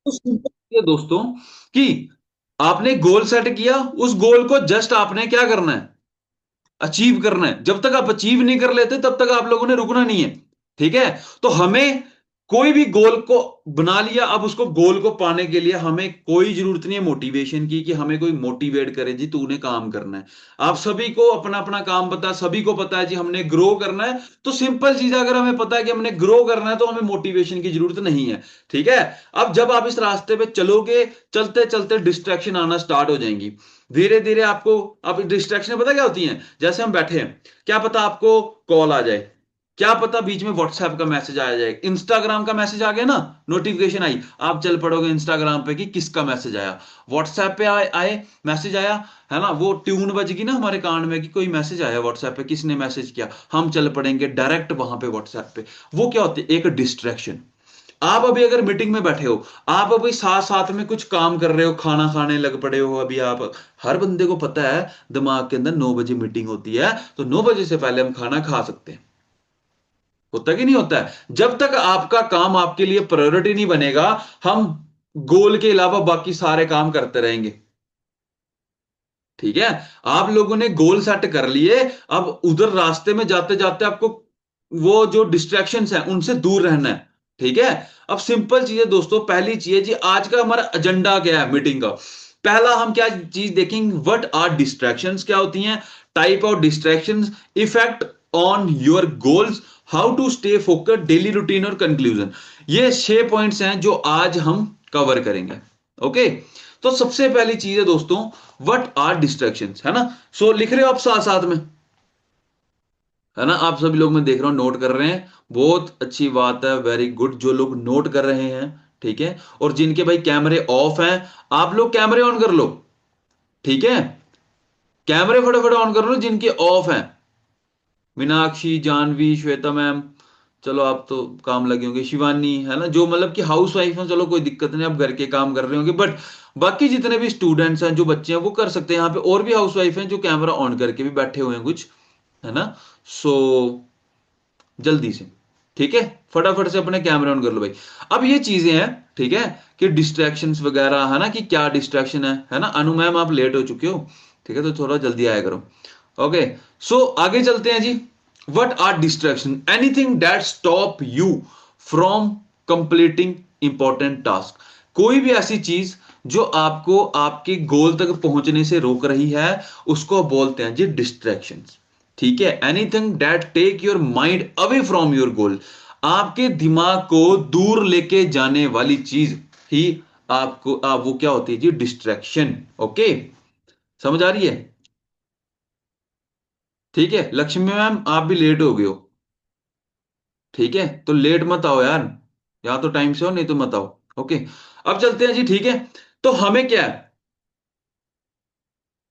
तो सिंपल है दोस्तों कि आपने गोल सेट किया, उस गोल को जस्ट आपने क्या करना है, अचीव करना है। जब तक आप अचीव नहीं कर लेते तब तक आप लोगों ने रुकना नहीं है। ठीक है। तो हमें कोई भी गोल को बना लिया, अब उसको गोल को पाने के लिए हमें कोई जरूरत नहीं है मोटिवेशन की, कि हमें कोई मोटिवेट करे जी तूने काम करना है। आप सभी को अपना अपना काम पता है, सभी को पता है जी हमने ग्रो करना है। तो सिंपल चीज है, अगर हमें पता है कि हमने ग्रो करना है तो हमें मोटिवेशन की जरूरत नहीं है। ठीक है। अब जब आप इस रास्ते पे चलोगे, चलते चलते डिस्ट्रैक्शन आना स्टार्ट हो जाएंगी। धीरे धीरे आपको, अब डिस्ट्रैक्शन पता क्या होती हैं, जैसे हम बैठे हैं, क्या पता आपको कॉल आ जाए, क्या पता बीच में व्हाट्सएप का मैसेज आ जाए, इंस्टाग्राम का मैसेज आ गया ना, नोटिफिकेशन आई, आप चल पड़ोगे इंस्टाग्राम पे कि किसका मैसेज आया। व्हाट्सएप पे आए मैसेज आया, है ना, वो ट्यून बजगी ना हमारे कान में कि कोई मैसेज आया व्हाट्सएप पे, किसने मैसेज किया, हम चल पड़ेंगे डायरेक्ट वहां पे व्हाट्सएप पे। वो क्या होती है, एक डिस्ट्रैक्शन। आप अभी अगर मीटिंग में बैठे हो, आप अभी साथ साथ में कुछ काम कर रहे हो, खाना खाने लग पड़े हो अभी आप, हर बंदे को पता है दिमाग के अंदर 9 बजे मीटिंग होती है, तो 9 बजे से पहले हम खाना खा सकते हैं। होता कि नहीं होता है? जब तक आपका काम आपके लिए प्रायोरिटी नहीं बनेगा, हम गोल के अलावा बाकी सारे काम करते रहेंगे। ठीक है। आप लोगों ने गोल सेट कर लिए, अब उधर रास्ते में जाते जाते आपको वो जो डिस्ट्रैक्शंस हैं उनसे दूर रहना है। ठीक है। अब सिंपल चीज है दोस्तों, पहली चीज है जी, आज का हमारा एजेंडा क्या है मीटिंग का। पहला हम क्या चीज देखेंगे, व्हाट आर डिस्ट्रैक्शंस, क्या होती हैं, type of distractions, effect on your goals, how to stay focused, daily routine और कंक्लूजन। ये 6 पॉइंट्स हैं जो आज हम कवर करेंगे। ओके। तो सबसे पहली चीज है दोस्तों, व्हाट आर डिस्ट्रैक्शंस, है ना। सो लिख रहे हो आप साथ साथ में, है ना, आप सभी लोग मैं देख रहा हूं नोट कर रहे हैं, बहुत अच्छी बात है, वेरी गुड जो लोग नोट कर रहे हैं। ठीक है। और जिनके भाई कैमरे ऑफ हैं, आप लोग कैमरे ऑन कर लो। ठीक है। कैमरे फटाफट ऑन कर लो जिनके ऑफ हैं, मीनाक्षी, जानवी, श्वेता मैम, चलो आप तो काम लगे होंगे, शिवानी, है ना, जो मतलब कि हाउस वाइफ हैं, चलो कोई दिक्कत नहीं, आप घर के काम कर रहे होंगे, बट बाकी जितने भी स्टूडेंट्स हैं, जो बच्चे हैं, वो कर सकते हैं। यहाँ पे और भी हाउस वाइफ हैं जो कैमरा ऑन करके भी बैठे हुए हैं कुछ, है ना। सो जल्दी से, ठीक है, फटाफट से अपने कैमरा ऑन कर लो भाई। अब ये चीजें हैं, ठीक है, कि डिस्ट्रैक्शंस वगैरह, है ना, कि क्या डिस्ट्रैक्शन है ना। अनु मैम आप लेट हो चुके हो, ठीक है, तो थोड़ा जल्दी आया करो। ओके। सो आगे चलते हैं जी। What are distraction, anything that stop you from completing important task. कोई भी ऐसी चीज जो आपको आपके गोल तक पहुंचने से रोक रही है, उसको बोलते हैं जी डिस्ट्रैक्शंस। ठीक है। Anything that take your mind away from your goal, आपके दिमाग को दूर लेके जाने वाली चीज ही वो क्या होती है जी, डिस्ट्रैक्शन। ओके। समझ आ रही है? ठीक है। लक्ष्मी मैम आप भी लेट हो गए हो, ठीक है, तो लेट मत आओ यार, या तो टाइम से हो नहीं तो मत आओ। ओके। अब चलते हैं जी। ठीक है। तो हमें क्या है,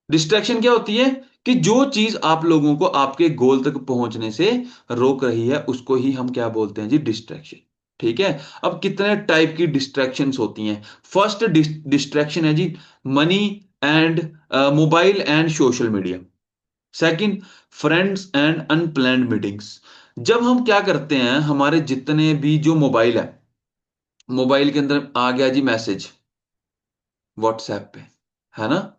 डिस्ट्रैक्शन क्या होती है, कि जो चीज आप लोगों को आपके गोल तक पहुंचने से रोक रही है उसको ही हम क्या बोलते हैं जी, डिस्ट्रैक्शन। ठीक है। अब कितने टाइप की डिस्ट्रैक्शंस होती हैं। फर्स्ट डिस्ट्रैक्शन है जी, money and mobile and social media. Second, friends and unplanned meetings. जब हम क्या करते हैं, हमारे जितने भी जो मोबाइल है, मोबाइल के अंदर आ गया जी मैसेज व्हाट्सएप पे, है ना।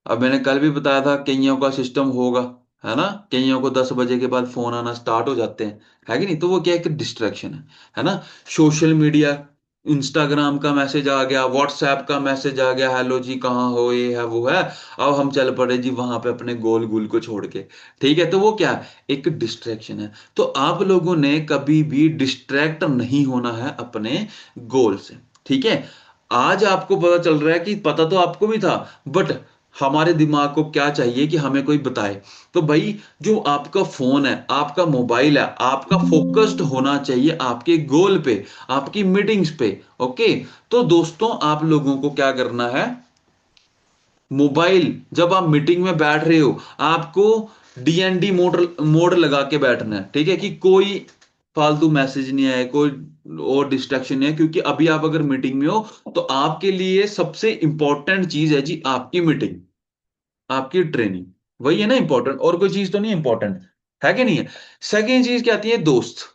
अब मैंने कल भी बताया था कईयों का सिस्टम होगा, है ना, कईयों को 10 बजे के बाद फोन आना स्टार्ट हो जाते हैं, है कि नहीं, तो वो क्या है, एक डिस्ट्रैक्शन है ना। सोशल मीडिया, इंस्टाग्राम का मैसेज आ गया, व्हाट्सएप का मैसेज आ गया, हेलो जी कहाँ हो, ये है वो है, अब हम चल पड़े जी वहां पे अपने गोल गोल को छोड़ के। ठीक है। तो वो क्या है, एक डिस्ट्रैक्शन है। तो आप लोगों ने कभी भी डिस्ट्रैक्ट नहीं होना है अपने गोल से। ठीक है। आज आपको पता चल रहा है कि पता तो आपको भी था, बट हमारे दिमाग को क्या चाहिए कि हमें कोई बताए। तो भाई जो आपका फोन है, आपका मोबाइल है, आपका फोकस्ड होना चाहिए आपके गोल पे, आपकी मीटिंग्स पे। ओके। तो दोस्तों आप लोगों को क्या करना है, मोबाइल जब आप मीटिंग में बैठ रहे हो, आपको डीएनडी मोड मोड लगा के बैठना है। ठीक है, कि कोई फालतू मैसेज नहीं आए, कोई और डिस्ट्रैक्शन नहीं है, क्योंकि अभी आप अगर मीटिंग में हो तो आपके लिए सबसे इंपॉर्टेंट चीज है जी आपकी मीटिंग, आपकी ट्रेनिंग, वही है ना इंपॉर्टेंट, और कोई चीज तो नहीं इंपॉर्टेंट, है कि नहीं है। सेकेंड चीज क्या आती है, दोस्त।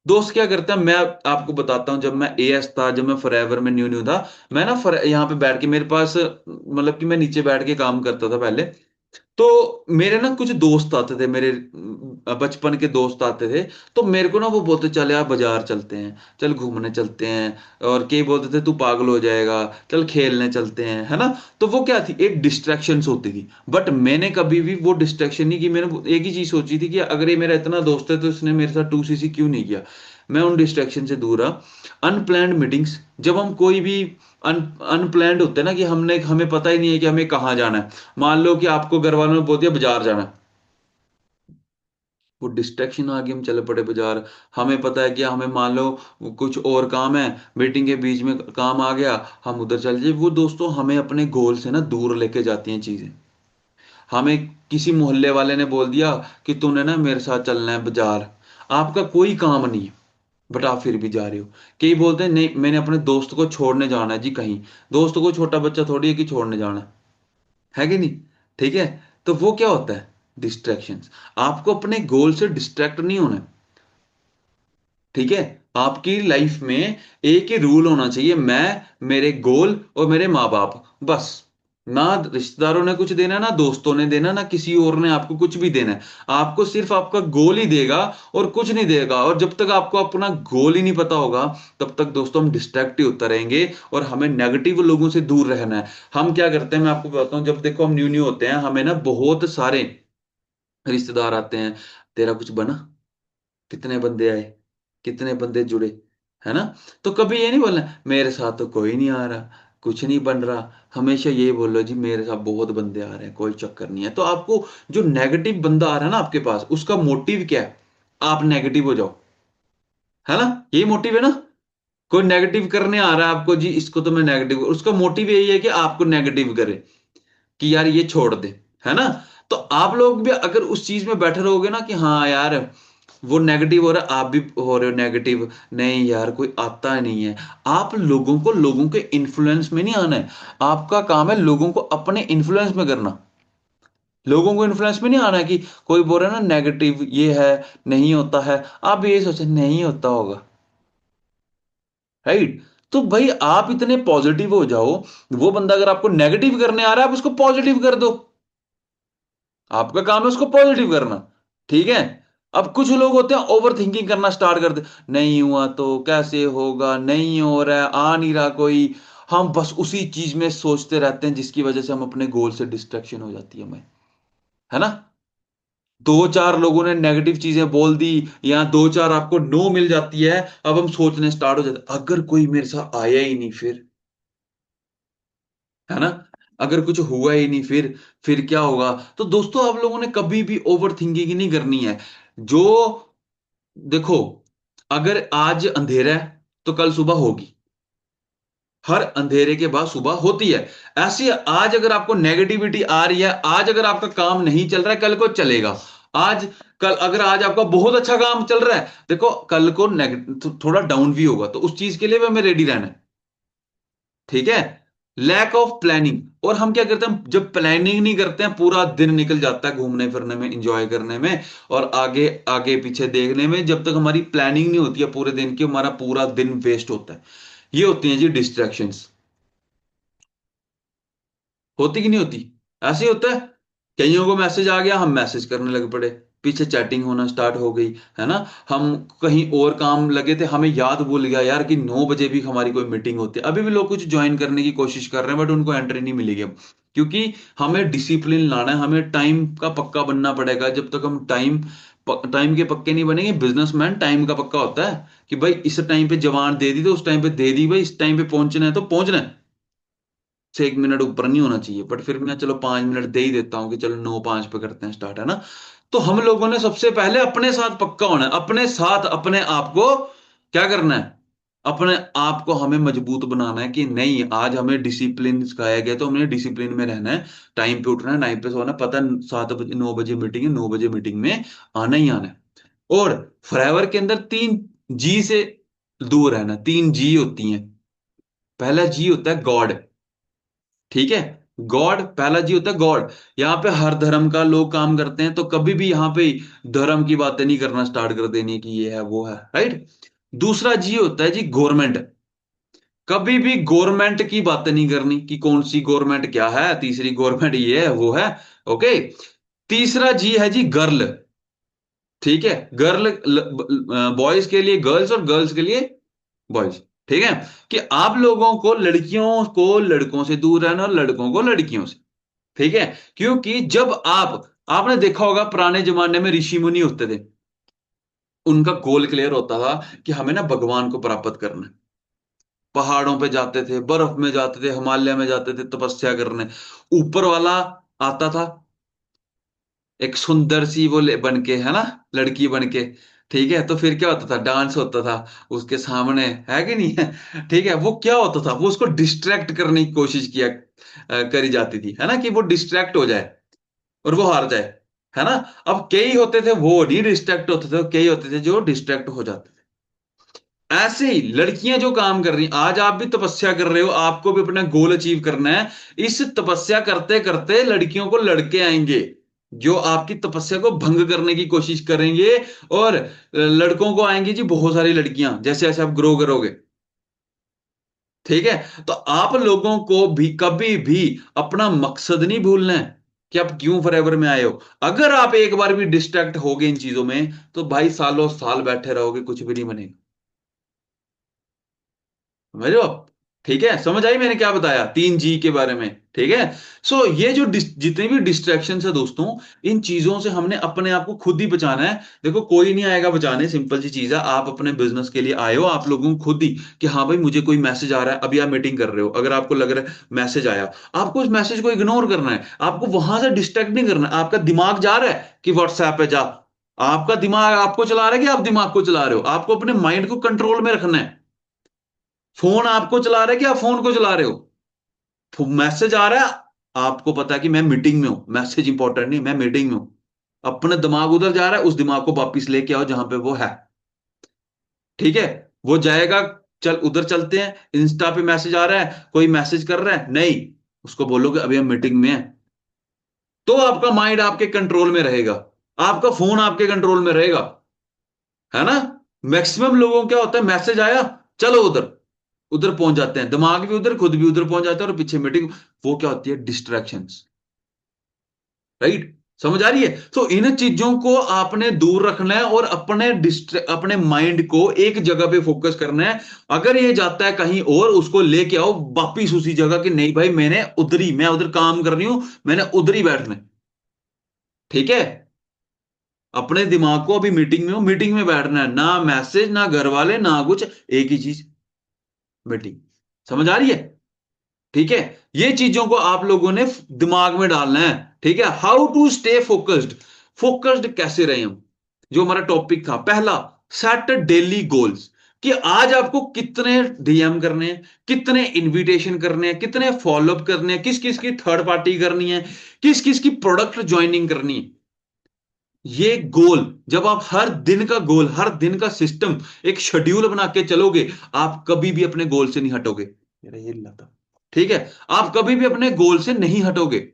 दोस्त क्या करते हैं, मैं आपको बताता हूँ, जब मैं एएस था, जब मैं फॉरएवर में न्यू न्यू था, मैं ना यहाँ पे बैठ के, मेरे पास मतलब कि मैं नीचे बैठ के काम करता था पहले। तो मेरे ना कुछ दोस्त आते थे, मेरे बचपन के दोस्त आते थे। तो मेरे को ना वो बोलते, चल यार बाजार चलते हैं, चल घूमने चलते हैं। और कई बोलते थे तू पागल हो जाएगा, चल खेलने चलते हैं, है ना। तो वो क्या थी, एक डिस्ट्रैक्शन होती थी। बट मैंने कभी भी वो डिस्ट्रैक्शन नहीं की। मैंने एक ही चीज सोची थी कि अगर ये मेरा इतना दोस्त है तो इसने मेरे साथ 2cc क्यों नहीं किया। मैं उन डिस्ट्रैक्शन से दूर रहा। अनप्लैंड मीटिंग्स, जब हम कोई भी अनप्लैंड होते हैं ना, कि हमने हमें पता ही नहीं है कि हमें कहाँ जाना है। मान लो कि आपको घर वालों ने बोल दिया बाजार जाना है, वो डिस्ट्रैक्शन आ गई, हम चले पड़े बाजार। हमें पता है कि हमें मान लो कुछ और काम है, मीटिंग के बीच में काम आ गया, हम उधर चल जाए। वो दोस्तों हमें अपने गोल से ना दूर लेके जाती हैं चीजें। हमें किसी मोहल्ले वाले ने बोल दिया कि तूने ना मेरे साथ चलना है बाजार, आपका कोई काम नहीं है, बट आप फिर भी जा रहे हो। कई बोलते हैं नहीं, मैंने अपने दोस्त को छोड़ने जाना है जी कहीं। दोस्त को छोटा बच्चा थोड़ी है कि छोड़ने जाना है कि नहीं। ठीक है। तो वो क्या होता है, डिस्ट्रैक्शंस। आपको अपने गोल से डिस्ट्रैक्ट नहीं होना है। ठीक है। आपकी लाइफ में एक ही रूल होना चाहिए, मैं, मेरे गोल और मेरे माँ बाप, बस। ना रिश्तेदारों ने कुछ देना, ना दोस्तों ने देना, ना किसी और ने आपको कुछ भी देना है। आपको सिर्फ आपका गोल ही देगा, और कुछ नहीं देगा। और जब तक आपको अपना गोल ही नहीं पता होगा, तब तक दोस्तों हम डिस्ट्रैक्ट ही होते रहेंगे, और हमें नेगेटिव लोगों से दूर रहना है। हम क्या करते हैं, मैं आपको बताता हूँ, जब देखो हम न्यू न्यू होते हैं, हमें ना बहुत सारे रिश्तेदार आते हैं। तेरा कुछ बना, कितने बंदे आए, कितने बंदे जुड़े, है ना। तो कभी ये नहीं बोलना मेरे साथ तो कोई नहीं आ रहा, कुछ नहीं बन रहा। हमेशा ये बोलो जी मेरे साथ बहुत बंदे आ रहे हैं, कोई चक्कर नहीं है। तो आपको जो नेगेटिव बंदा आ रहा है ना आपके पास, उसका मोटिव क्या है, आप नेगेटिव हो जाओ, है ना। यही मोटिव है ना। कोई नेगेटिव करने आ रहा है आपको, जी इसको तो मैं नेगेटिव, उसका मोटिव यही है कि आपको नेगेटिव करे, कि यार ये छोड़ दे, है ना। तो आप लोग भी अगर उस चीज में बैठे रहोगे ना कि हाँ यार वो नेगेटिव हो रहा है, आप भी हो रहे हो नेगेटिव, नहीं यार कोई आता ही नहीं है। आप लोगों को लोगों के इन्फ्लुएंस में नहीं आना है। आपका काम है लोगों को अपने इन्फ्लुएंस में करना। लोगों को इन्फ्लुएंस में नहीं आना है कि कोई बोल रहा है ना नेगेटिव ये है, नहीं होता है, आप ये सोचे नहीं होता होगा, राइट। तो भाई आप इतने पॉजिटिव हो जाओ, वो बंदा अगर आपको नेगेटिव करने आ रहा है, आप उसको पॉजिटिव कर दो। आपका काम है उसको पॉजिटिव करना। ठीक है। अब कुछ लोग होते हैं ओवर थिंकिंग करना स्टार्ट कर दे, नहीं हुआ तो कैसे होगा, नहीं हो रहा है, आ नहीं रहा कोई। हम बस उसी चीज में सोचते रहते हैं, जिसकी वजह से हम अपने गोल से डिस्ट्रैक्शन हो जाती है हमें, है ना। दो चार लोगों ने नेगेटिव चीजें बोल दी, या दो चार आपको नो मिल जाती है, अब हम सोचने स्टार्ट हो जाते हैं, अगर कोई मेरे साथ आया ही नहीं फिर, है ना। अगर कुछ हुआ ही नहीं फिर क्या होगा। तो दोस्तों आप लोगों ने कभी भी ओवर थिंकिंग नहीं करनी है। जो, देखो, अगर आज अंधेरा है तो कल सुबह होगी। हर अंधेरे के बाद सुबह होती है। ऐसी आज अगर आपको नेगेटिविटी आ रही है, आज अगर आपका काम नहीं चल रहा है, कल को चलेगा। आज, कल अगर आज आपका बहुत अच्छा काम चल रहा है, देखो कल को थोड़ा डाउन भी होगा, तो उस चीज के लिए भी हमें रेडी रहना है। ठीक है। लैक ऑफ प्लानिंग, और हम क्या करते हैं, जब प्लानिंग नहीं करते हैं, पूरा दिन निकल जाता है घूमने फिरने में, एंजॉय करने में, और आगे आगे पीछे देखने में। जब तक हमारी प्लानिंग नहीं होती है पूरे दिन की, हमारा पूरा दिन वेस्ट होता है। ये होती हैं जी डिस्ट्रैक्शंस। होती कि नहीं होती, ऐसे ही होता है। कईयों को मैसेज आ गया, हम मैसेज करने लग पड़े, पीछे चैटिंग होना स्टार्ट हो गई, है ना। हम कहीं और काम लगे थे, हमें याद भूल गया यार कि 9 बजे भी हमारी कोई मीटिंग होती है। अभी भी लोग कुछ ज्वाइन करने की कोशिश कर रहे हैं, बट उनको एंट्री नहीं मिलेगी अब। क्योंकि हमें डिसिप्लिन लाना है, हमें टाइम का पक्का बनना पड़ेगा। जब तक हम टाइम के पक्के नहीं बनेंगे, बिजनेसमैन टाइम का पक्का होता है कि भाई इस टाइम पे जवान दे दी तो उस टाइम पे दे दी, भाई इस टाइम पे पहुंचना है तो पहुंचना है। से 1 मिनट ऊपर नहीं होना चाहिए, बट फिर मैं चलो 5 मिनट दे ही देता हूँ कि चलो 9:05 पे करते हैं स्टार्ट, है ना। तो हम लोगों ने सबसे पहले अपने साथ पक्का होना है, अपने साथ अपने आप को क्या करना है, अपने आप को हमें मजबूत बनाना है कि नहीं, आज हमें डिसिप्लिन सिखाया गया तो हमें डिसिप्लिन में रहना है। टाइम पे उठना है, टाइम पे सोना है, पता है 7 बजे 9 बजे मीटिंग है, 9 बजे मीटिंग में आना ही आना है। और फॉरएवर के अंदर 3 जी से दूर रहना, 3 जी होती हैं। पहला जी होता है गॉड। ठीक है। गॉड, पहला जी होता है गॉड। यहाँ पे हर धर्म का लोग काम करते हैं, तो कभी भी यहाँ पे धर्म की बातें नहीं करना स्टार्ट कर देनी कि ये है वो है, राइट। दूसरा जी होता है जी गवर्नमेंट। कभी भी गवर्नमेंट की बातें नहीं करनी कि कौन सी गवर्नमेंट क्या है, तीसरी गवर्नमेंट ये है वो है। ओके। तीसरा जी है जी गर्ल। ठीक है, गर्ल, बॉयज के लिए गर्ल्स और गर्ल्स के लिए बॉयज। ठीक है, कि आप लोगों को लड़कियों को लड़कों से दूर रहना और लड़कों को लड़कियों से। ठीक है, क्योंकि जब आपने देखा होगा पुराने जमाने में ऋषि मुनि होते थे, उनका गोल क्लियर होता था कि हमें ना भगवान को प्राप्त करना है। पहाड़ों पे जाते थे, बर्फ में जाते थे, हिमालय में जाते थे तपस्या करने। ऊपर वाला आता था एक सुंदर सी वो बन के, है ना, लड़की बन के। ठीक है, तो फिर क्या होता था, डांस होता था उसके सामने, है कि नहीं है। ठीक है, वो क्या होता था, वो उसको डिस्ट्रैक्ट करने की कोशिश करी जाती थी, है ना, कि वो डिस्ट्रैक्ट हो जाए और वो हार जाए, है ना। अब कई होते थे वो नहीं डिस्ट्रैक्ट होते थे, कई होते थे जो डिस्ट्रैक्ट हो जाते थे। ऐसे ही लड़कियां जो काम कर रही हैं, आज आप भी तपस्या कर रहे हो, आपको भी अपना गोल अचीव करना है। इस तपस्या करते करते लड़कियों को लड़के आएंगे जो आपकी तपस्या को भंग करने की कोशिश करेंगे। और लड़कों को आएंगी जी बहुत सारी लड़कियां, जैसे जैसे आप ग्रो करोगे। ठीक है, तो आप लोगों को भी कभी भी अपना मकसद नहीं भूलना है कि आप क्यों फॉरएवर में आए हो। अगर आप एक बार भी डिस्ट्रैक्ट हो गए इन चीजों में, तो भाई सालों साल बैठे रहोगे, कुछ भी नहीं बनेगा। समझ रहे हो आप? ठीक है, समझ आई मैंने क्या बताया 3G के बारे में? ठीक है। सो ये जो जितनी भी डिस्ट्रैक्शन है दोस्तों, इन चीजों से हमने अपने आप को खुद ही बचाना है। देखो कोई नहीं आएगा बचाने, सिंपल सी चीज है, आप अपने बिजनेस के लिए आए हो, आप लोगों को खुद ही कि हाँ भाई मुझे कोई मैसेज आ रहा है, अभी आप मीटिंग कर रहे हो, अगर आपको लग रहा है मैसेज आया, आपको उस मैसेज को इग्नोर करना है, आपको वहां से डिस्ट्रैक्ट नहीं करना है। आपका दिमाग जा रहा है कि व्हाट्सएप पे जा, आपका दिमाग आपको चला रहा है कि आप दिमाग को चला रहे हो? आपको अपने माइंड को कंट्रोल में रखना है। फोन आपको चला रहा है कि आप फोन को चला रहे हो? मैसेज आ रहा है, आपको पता है कि मैं मीटिंग में हूं, मैसेज इंपॉर्टेंट नहीं, मैं मीटिंग में हूं। अपना दिमाग उधर जा रहा है, उस दिमाग को वापिस लेके आओ जहां पे वो है। ठीक है, वो जाएगा, चल उधर चलते हैं, इंस्टा पे मैसेज आ रहा है, कोई मैसेज कर रहा है, नहीं, उसको बोलोगे अभी हम मीटिंग में हैं। तो आपका माइंड आपके कंट्रोल में रहेगा, आपका फोन आपके कंट्रोल में रहेगा, है ना। मैक्सिमम लोगों को क्या होता है, मैसेज आया, चलो उधर, उधर पहुंच जाते हैं, दिमाग भी उधर, खुद भी उधर पहुंच जाते हैं, और पीछे मीटिंग। वो क्या होती है, डिस्ट्रैक्शंस, राइट। समझ आ रही है? तो इन चीजों को आपने दूर रखना है और अपने माइंड को एक जगह पे फोकस करना है। अगर ये जाता है कहीं और, उसको लेके आओ वापिस उसी जगह कि नहीं भाई, मैं उधर काम कर रही हूं, मैंने उधर ही बैठना है। ठीक है, अपने दिमाग को अभी मीटिंग में हो, मीटिंग में बैठना है, ना मैसेज, ना घर वाले, ना कुछ, एक ही चीज, मीटिंग। समझ आ रही है? ठीक है, ये चीजों को आप लोगों ने दिमाग में डालना है। ठीक है, how to stay focused. Focused कैसे रहे हम, जो हमारा टॉपिक था पहला, सेट डेली गोल्स। कि आज आपको कितने डीएम करने हैं, कितने इनविटेशन करने हैं, कितने फॉलोअप करने हैं, किस किस की थर्ड पार्टी करनी है, किस किस की प्रोडक्ट ज्वाइनिंग करनी है। ये गोल, जब आप हर दिन का गोल, हर दिन का सिस्टम, एक शेड्यूल बना के चलोगे, आप कभी भी अपने गोल से नहीं हटोगे। मेरा ये लता, ठीक है, आप कभी भी अपने गोल से नहीं हटोगे।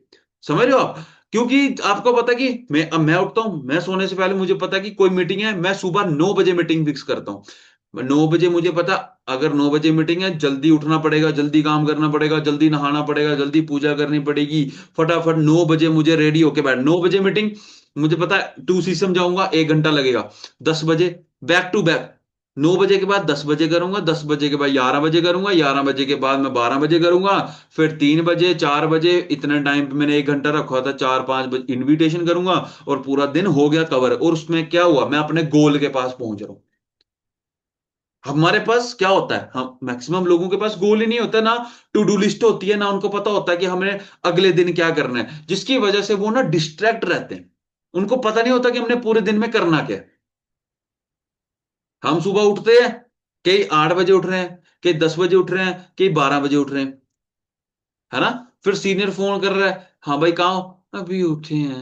समझ रहे हो आप? क्योंकि आपको पता है कि अब मैं उठता हूं, मैं सोने से पहले मुझे पता है कि कोई मीटिंग है, मैं सुबह 9 बजे मीटिंग फिक्स करता हूं। 9 बजे मुझे पता, अगर 9 बजे मीटिंग है, जल्दी उठना पड़ेगा, जल्दी काम करना पड़ेगा, जल्दी नहाना पड़ेगा, जल्दी पूजा करनी पड़ेगी, फटाफट 9 बजे मुझे रेडी होके बैठ, 9 बजे मीटिंग, मुझे पता है 2 सिस्टम जाऊंगा, 1 घंटा लगेगा। 10 बजे बैक टू बैक, 9 बजे के बाद 10 बजे करूंगा, 10 बजे के बाद 11 बजे करूंगा, 11 बजे के बाद मैं 12 बजे करूंगा, फिर 3 बजे, 4 बजे, इतने टाइम पे मैंने 1 घंटा रखा था, 4-5 बजे इनविटेशन करूंगा, और पूरा दिन हो गया कवर। और उसमें क्या हुआ, मैं अपने गोल के पास पहुंच रहा हूं। हमारे पास क्या होता है, हम मैक्सिमम लोगों के पास गोल ही नहीं होता ना, टू डू लिस्ट होती है ना, उनको पता होता है कि हमें अगले दिन क्या करना है, जिसकी वजह से वो ना डिस्ट्रैक्ट रहते हैं। उनको पता नहीं होता कि हमने पूरे दिन में करना क्या है। हम सुबह उठते हैं, कई 8 बजे उठ रहे हैं, कई 10 बजे उठ रहे हैं, कई 12 बजे उठ रहे हैं, है ना। फिर सीनियर फोन कर रहा है, हाँ भाई कहाँ हो, अभी उठे हैं,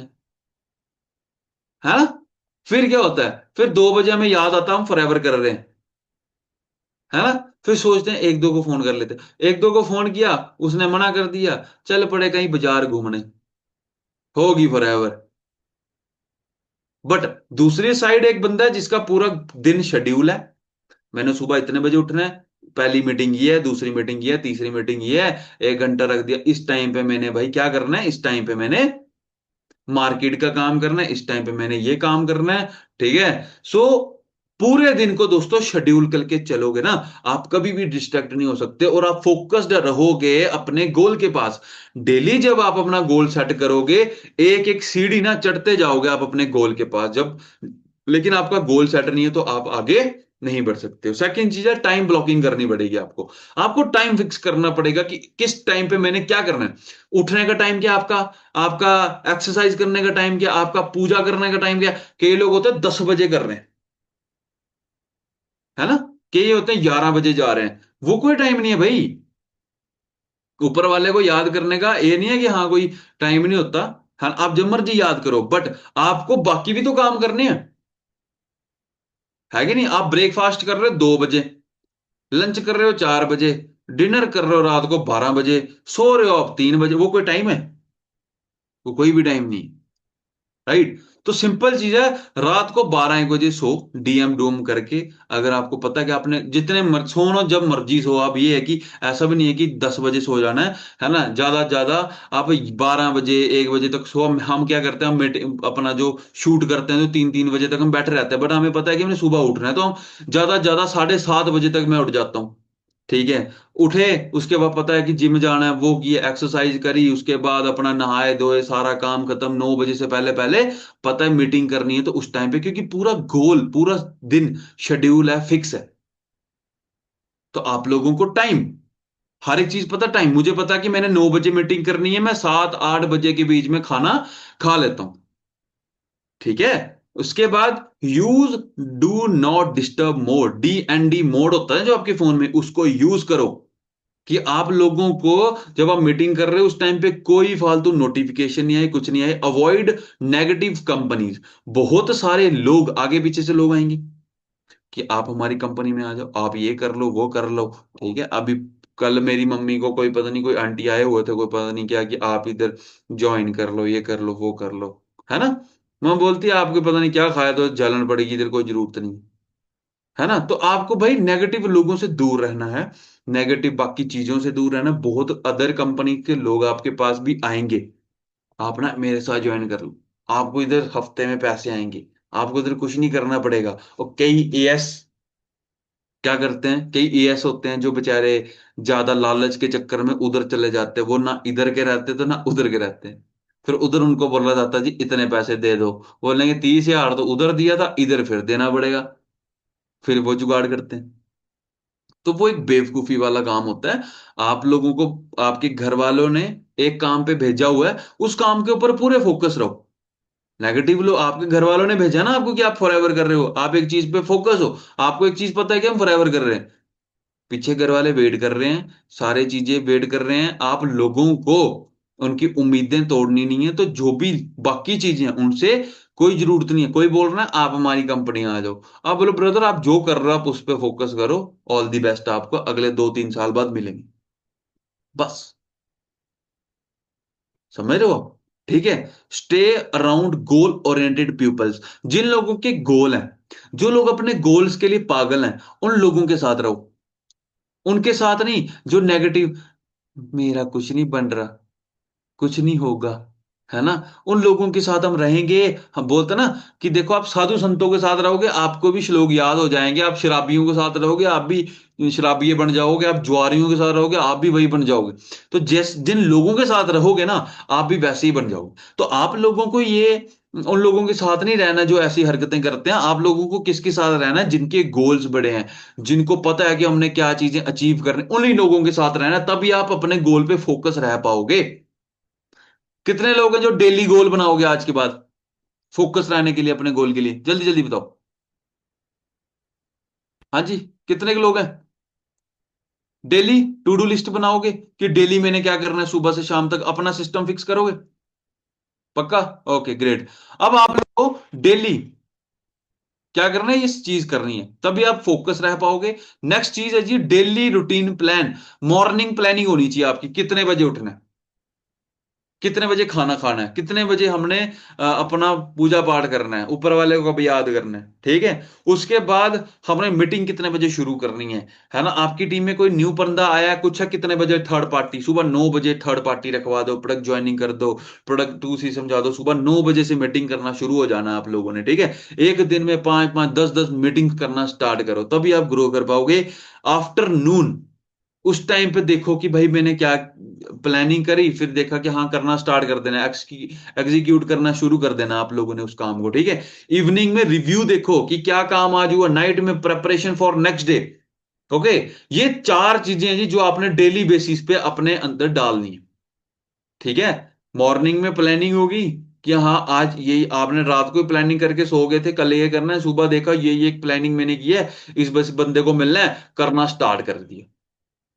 है ना। फिर क्या होता है, फिर 2 बजे हमें याद आता, हम फॉरएवर कर रहे हैं, है ना। फिर सोचते हैं एक दो को फोन कर लेते, एक दो को फोन किया, उसने मना कर दिया, चल पड़े कहीं बाजार घूमने, होगी फॉर एवर। बट दूसरी साइड एक बंदा है जिसका पूरा दिन शेड्यूल है, मैंने सुबह इतने बजे उठना है, पहली मीटिंग ये है, दूसरी मीटिंग ये है, तीसरी मीटिंग ये है, 1 घंटा रख दिया, इस टाइम पे मैंने भाई क्या करना है, इस टाइम पे मैंने मार्केट का काम करना है, इस टाइम पे मैंने ये काम करना है। ठीक है। सो पूरे दिन को दोस्तों शेड्यूल करके चलोगे ना, आप कभी भी डिस्ट्रैक्ट नहीं हो सकते और आप फोकस्ड रहोगे अपने गोल के पास। डेली जब आप अपना गोल सेट करोगे, एक एक सीढ़ी ना चढ़ते जाओगे आप अपने गोल के पास जब, लेकिन आपका गोल सेट नहीं है तो आप आगे नहीं बढ़ सकते हो। सेकंड चीज है टाइम ब्लॉकिंग करनी पड़ेगी आपको। आपको टाइम फिक्स करना पड़ेगा कि किस टाइम पे मैंने क्या करना है। उठने का टाइम क्या आपका, आपका एक्सरसाइज करने का टाइम क्या, आपका पूजा करने का टाइम क्या। कई लोग होते हैं 10 बजे कर रहे हैं, है ना, कई होते हैं 11 बजे जा रहे हैं, वो कोई टाइम नहीं है भाई। ऊपर वाले को याद करने का ये नहीं है कि हाँ कोई टाइम नहीं होता। हाँ आप जब मर्जी याद करो, बट आपको बाकी भी तो काम करने हैं, है कि नहीं। आप ब्रेकफास्ट कर रहे हो 2 बजे, लंच कर रहे हो 4 बजे, डिनर कर रहे हो रात को 12 बजे, सो रहे हो आप 3 बजे, वो कोई टाइम है, वो कोई भी टाइम नहीं। राइट। तो सिंपल चीज है, रात को 12 1 बजे सो, डीएम डूम करके। अगर आपको पता है कि आपने जितने सोना जब मर्जी सो आप, ये है कि ऐसा भी नहीं है कि 10 बजे सो जाना है ना, ज्यादा से ज्यादा आप 12 बजे 1 बजे तक सो। हम क्या करते हैं, हम अपना जो शूट करते हैं तो 3 3 बजे तक हम बैठे रहते हैं, बट हमें पता है कि हमने सुबह उठना है, तो हम ज्यादा से ज्यादा 7:30 बजे तक मैं उठ जाता हूँ। ठीक है। उठे, उसके बाद पता है कि जिम जाना है, वो किए, एक्सरसाइज करी, उसके बाद अपना नहाए धोए, सारा काम खत्म 9 बजे से पहले पहले, पता है मीटिंग करनी है तो उस टाइम पे, क्योंकि पूरा गोल पूरा दिन शेड्यूल है, फिक्स है। तो आप लोगों को टाइम, हर एक चीज पता, टाइम मुझे पता है कि मैंने 9 बजे मीटिंग करनी है, मैं 7 8 बजे के बीच में खाना खा लेता हूं। ठीक है। उसके बाद use do not disturb mode, DND mode होता है जो आपके फोन में, उसको यूज करो कि आप लोगों को जब आप मीटिंग कर रहे हो उस टाइम पे कोई फालतू नोटिफिकेशन नहीं आए, कुछ नहीं आए। Avoid negative companies. बहुत सारे लोग आगे पीछे से लोग आएंगे कि आप हमारी कंपनी में आ जाओ, आप ये कर लो वो कर लो। ठीक है। अभी कल मेरी मम्मी को कोई पता नहीं, कोई आंटी आए हुए थे, कोई पता नहीं क्या, कि आप इधर ज्वाइन कर लो, ये कर लो वो कर लो, है ना। मैं बोलती है आपको पता नहीं क्या खाया तो जलन पड़ेगी, इधर कोई जरूरत नहीं, है ना। तो आपको भाई नेगेटिव लोगों से दूर रहना है, नेगेटिव बाकी चीजों से दूर रहना। बहुत अदर कंपनी के लोग आपके पास भी आएंगे, आप ना मेरे साथ ज्वाइन कर लो, आपको इधर हफ्ते में पैसे आएंगे, आपको इधर कुछ नहीं करना पड़ेगा। और कई एएस क्या करते हैं, कई एएस होते हैं जो बेचारे ज्यादा लालच के चक्कर में उधर चले जाते हैं, वो ना इधर के रहते तो ना उधर के रहते हैं। फिर उधर उनको बोला जाता है जी इतने पैसे दे दो, बोलेंगे 30,000 तो उधर दिया था, इधर फिर देना पड़ेगा। फिर वो जुगाड़ करते हैं। तो वो एक बेवकूफी वाला काम होता है। आप लोगों को आपके घर वालों ने एक काम पे भेजा हुआ है, उस काम के ऊपर पूरे फोकस रहो। नेगेटिव लो, आपके घर वालों ने भेजा ना आपको कि आप फॉरएवर कर रहे हो, आप एक चीज पे फोकस हो। आपको एक चीज पता है कि हम फॉरएवर कर रहे हैं, पीछे घर वाले वेट कर रहे हैं, सारे चीजें वेट कर रहे हैं। आप लोगों को उनकी उम्मीदें तोड़नी नहीं है, तो जो भी बाकी चीजें हैं उनसे कोई जरूरत नहीं है। कोई बोल रहा है आप हमारी कंपनी आ जाओ, आप बोलो ब्रदर आप जो कर रहे हो आप उस पर फोकस करो, ऑल दी बेस्ट, आपको अगले 2 3 साल बाद मिलेंगे, बस। समझ रहे हो आप? ठीक है। Stay around goal oriented peoples, जिन लोगों के गोल हैं, जो लोग अपने गोल्स के लिए पागल हैं, उन लोगों के साथ रहो। उनके साथ नहीं जो नेगेटिव, मेरा कुछ नहीं बन रहा, कुछ नहीं होगा, है ना, उन लोगों के साथ हम रहेंगे। हम बोलते ना कि देखो आप साधु संतों के साथ रहोगे आपको भी श्लोक याद हो जाएंगे, आप शराबियों के साथ रहोगे आप भी शराबिये बन जाओगे, आप जुआरियों के साथ रहोगे आप भी वही बन जाओगे। तो जिस जिन लोगों के साथ रहोगे ना, आप भी वैसे ही बन जाओगे। तो आप लोगों को ये उन लोगों के साथ नहीं रहना जो ऐसी हरकतें करते हैं। आप लोगों को किसके साथ रहना है, जिनके गोल्स बड़े हैं, जिनको पता है कि हमने क्या चीजें अचीव करनी, उन्हीं लोगों के साथ रहना है, तभी आप अपने गोल पे फोकस रह पाओगे। कितने लोग हैं जो डेली गोल बनाओगे आज के बाद, फोकस रहने के लिए अपने गोल के लिए, जल्दी जल्दी बताओ। हाँ जी। कितने के लोग हैं डेली टू डू लिस्ट बनाओगे कि डेली मैंने क्या करना है, सुबह से शाम तक अपना सिस्टम फिक्स करोगे? पक्का। Okay great. अब आप लोग को डेली क्या करना है, इस चीज करनी है, तभी आप फोकस रह पाओगे। नेक्स्ट चीज है जी daily routine plan. Morning planning होनी चाहिए आपकी, कितने बजे उठना है, कितने बजे खाना खाना है, कितने बजे हमने अपना पूजा पाठ करना है, ऊपर वाले को कभी याद करना है, ठीक है। उसके बाद हमने मीटिंग कितने बजे शुरू करनी है ना। आपकी टीम में कोई न्यू बंदा आया कुछ है, कितने बजे थर्ड पार्टी, सुबह 9 बजे थर्ड पार्टी रखवा दो, प्रोडक्ट ज्वाइनिंग कर दो, प्रोडक्ट 2C समझा दो, सुबह 9 बजे से मीटिंग करना शुरू हो जाना आप लोगों ने, ठीक है। एक दिन में 5-5 10-10 मीटिंग करना स्टार्ट करो, तभी आप ग्रो कर पाओगे। आफ्टरनून, उस टाइम पे देखो कि भाई मैंने क्या प्लानिंग करी, फिर देखा कि हाँ करना स्टार्ट कर देना, एग्जीक्यूट करना शुरू कर देना आप लोगों ने उस काम को, ठीक है। इवनिंग में रिव्यू देखो कि क्या काम आज हुआ, नाइट में preparation for next day. Okay, ये 4 चीजें हैं जी जो आपने डेली बेसिस पे अपने अंदर डालनी है, ठीक है। मॉर्निंग में प्लानिंग होगी कि हाँ आज ये आपने रात को प्लानिंग करके सो गए थे, कल ये करना है, सुबह देखा ये प्लानिंग मैंने की है, इस बस बंदे को मिलना है, करना स्टार्ट कर दिया,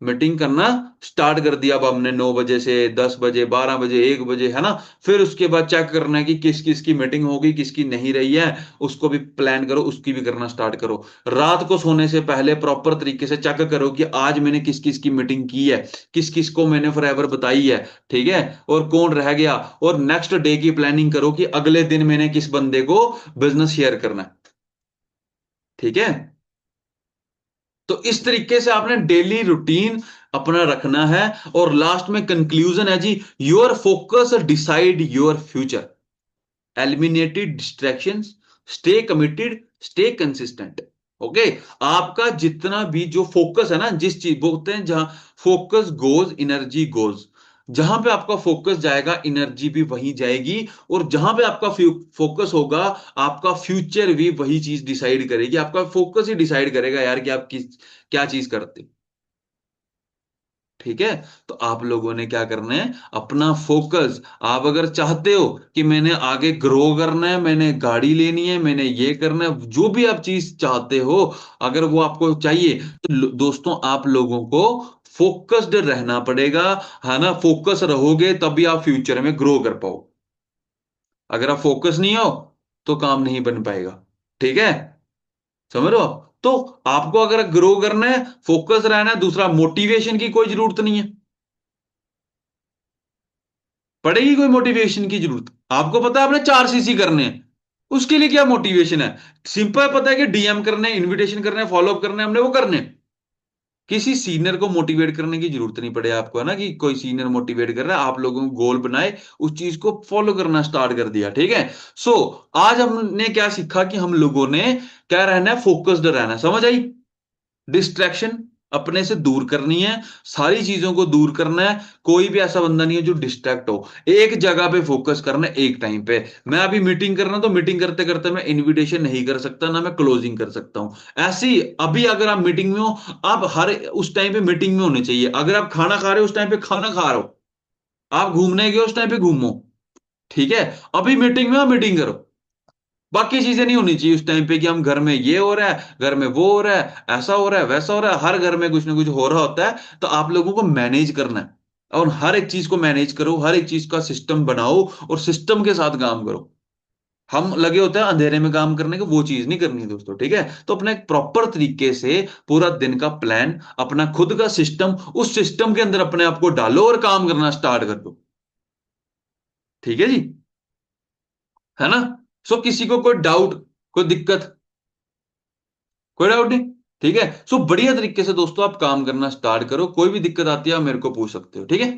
मीटिंग करना स्टार्ट कर दिया। अब हमने 9 बजे से 10 बजे 12 बजे 1 बजे, है ना। फिर उसके बाद चेक करना है कि किस किस की मीटिंग होगी, किसकी नहीं रही है, उसको भी प्लान करो, उसकी भी करना स्टार्ट करो। रात को सोने से पहले प्रॉपर तरीके से चेक करो कि आज मैंने किस किस की मीटिंग की है, किस किस को मैंने फॉरएवर बताई है, ठीक है, और कौन रह गया। और नेक्स्ट डे की प्लानिंग करो कि अगले दिन मैंने किस बंदे को बिजनेस शेयर करना है, ठीक है। तो इस तरीके से आपने डेली रूटीन अपना रखना है। और लास्ट में कंक्लूजन है जी, your focus decide your future, eliminated distractions, stay committed, stay consistent. Okay, आपका जितना भी जो फोकस है ना, जिस चीज बोलते हैं जहां फोकस गोज एनर्जी गोज, जहां पे आपका फोकस जाएगा एनर्जी भी वहीं जाएगी, और जहां पे आपका फोकस होगा आपका फ्यूचर भी वही चीज डिसाइड करेगी, आपका फोकस ही डिसाइड करेगा यार कि आप किस क्या चीज करते, ठीक है। तो आप लोगों ने क्या करना है, अपना फोकस, आप अगर चाहते हो कि मैंने आगे ग्रो करना है, मैंने गाड़ी लेनी है, मैंने ये करना है, जो भी आप चीज चाहते हो, अगर वो आपको चाहिए, तो दोस्तों आप लोगों को फोकस्ड रहना पड़ेगा, है ना। फोकस रहोगे तभी आप फ्यूचर में ग्रो कर पाओ। अगर आप फोकस नहीं हो तो काम नहीं बन पाएगा, ठीक है। समझ रहे हो आप? तो आपको अगर ग्रो करना है, फोकस रहना है, दूसरा मोटिवेशन की कोई जरूरत नहीं है, पड़ेगी कोई मोटिवेशन की जरूरत। आपको पता है आपने 4CC करने हैं, उसके लिए क्या मोटिवेशन है। सिंपल पता है कि डीएम करने, इनविटेशन करने, फॉलोअप करने, हमने वो करने। किसी सीनियर को मोटिवेट करने की जरूरत नहीं पड़े आपको, है ना, कि कोई सीनियर मोटिवेट कर रहा है, आप लोगों को गोल बनाए, उस चीज को फॉलो करना स्टार्ट कर दिया, ठीक है। सो आज हमने क्या सीखा कि हम लोगों ने क्या रहना है, फोकस्ड रहना है, समझ आई। डिस्ट्रैक्शन अपने से दूर करनी है, सारी चीजों को दूर करना है। कोई भी ऐसा बंदा नहीं है जो डिस्ट्रैक्ट हो, एक जगह पे फोकस करना है एक टाइम पे। मैं अभी मीटिंग कर रहा हूं तो मीटिंग करते करते मैं इनविटेशन नहीं कर सकता, ना मैं क्लोजिंग कर सकता हूं। ऐसे ही अभी अगर आप मीटिंग में हो, आप हर उस टाइम पे मीटिंग में होने चाहिए। अगर आप खाना खा रहे हो उस टाइम पे खाना खा रहे हो, आप घूमने गए उस टाइम पे घूमो, ठीक है। अभी मीटिंग में हो, मीटिंग करो। बाकी चीजें नहीं होनी चाहिए उस टाइम पे कि हम घर में ये हो रहा है, घर में वो हो रहा है, ऐसा हो रहा है, वैसा हो रहा है, हर घर में कुछ ना कुछ हो रहा होता है, तो आप लोगों को मैनेज करना है। और हर एक चीज को मैनेज करो, हर एक चीज का सिस्टम बनाओ, और सिस्टम के साथ काम करो। हम लगे होते हैं अंधेरे में काम करने का, वो चीज नहीं करनी है दोस्तों, ठीक है। तो अपना एक प्रॉपर तरीके से पूरा दिन का प्लान, अपना खुद का सिस्टम, उस सिस्टम के अंदर अपने आप को डालो और काम करना स्टार्ट कर दो, ठीक है जी, है ना। सो किसी को कोई डाउट, कोई दिक्कत, कोई डाउट नहीं, ठीक है। सो बढ़िया तरीके से दोस्तों आप काम करना स्टार्ट करो, कोई भी दिक्कत आती है आप मेरे को पूछ सकते हो, ठीक है।